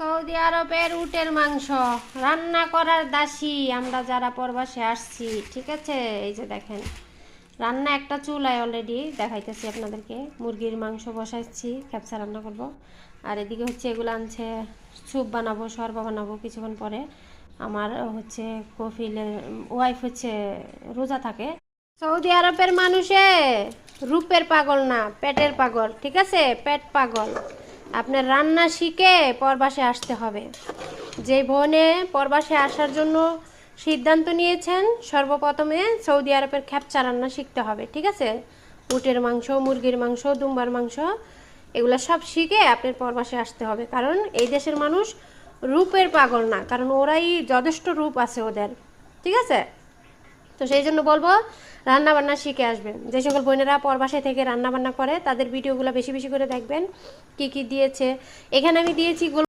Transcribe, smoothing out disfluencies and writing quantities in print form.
Saudi আরবের উটের মাংস রান্না করার দাসী আমরা যারা প্রবাসে আসছি, ঠিক আছে। এই যে দেখেন, রান্না একটা চুলায় অলরেডি দেখাইতেছি আপনাদেরকে। মুরগির মাংস বসাইছি, ক্যাপসা রান্না করব। আর এদিকে হচ্ছে এগুলো আনছে, স্যুপ বানাবো, শরবা বানাবো কিছুক্ষণ পরে। আমার হচ্ছে কফিলের ওয়াইফ হচ্ছে রোজা থাকে। সৌদি আরবের মানুষে রূপের পাগল না, পেটের পাগল, ঠিক আছে। পেট পাগল। আপনার রান্না শিখে পরবাসে আসতে হবে। যে বোনে পরবাসে আসার জন্য সিদ্ধান্ত নিয়েছেন, সর্বপ্রথমে সৌদি আরবের খ্যাপচা রান্না শিখতে হবে, ঠিক আছে। উটের মাংস, মুরগির মাংস, দুম্বার মাংস, এগুলো সব শিখে আপনার পরবাসে আসতে হবে। কারণ এই দেশের মানুষ রূপের পাগল না, কারণ ওরাই যথেষ্ট রূপ আছে ওদের, ঠিক আছে। তো সেই জন্য বলবো রান্না বান্না শিখে আসবেন। যে সকল বোনেরা পরবাসে থেকে রান্না বান্না করে তাদের ভিডিওগুলো বেশি বেশি করে দেখবেন। কি কি দিয়েছে এখানে আমি দিয়েছি।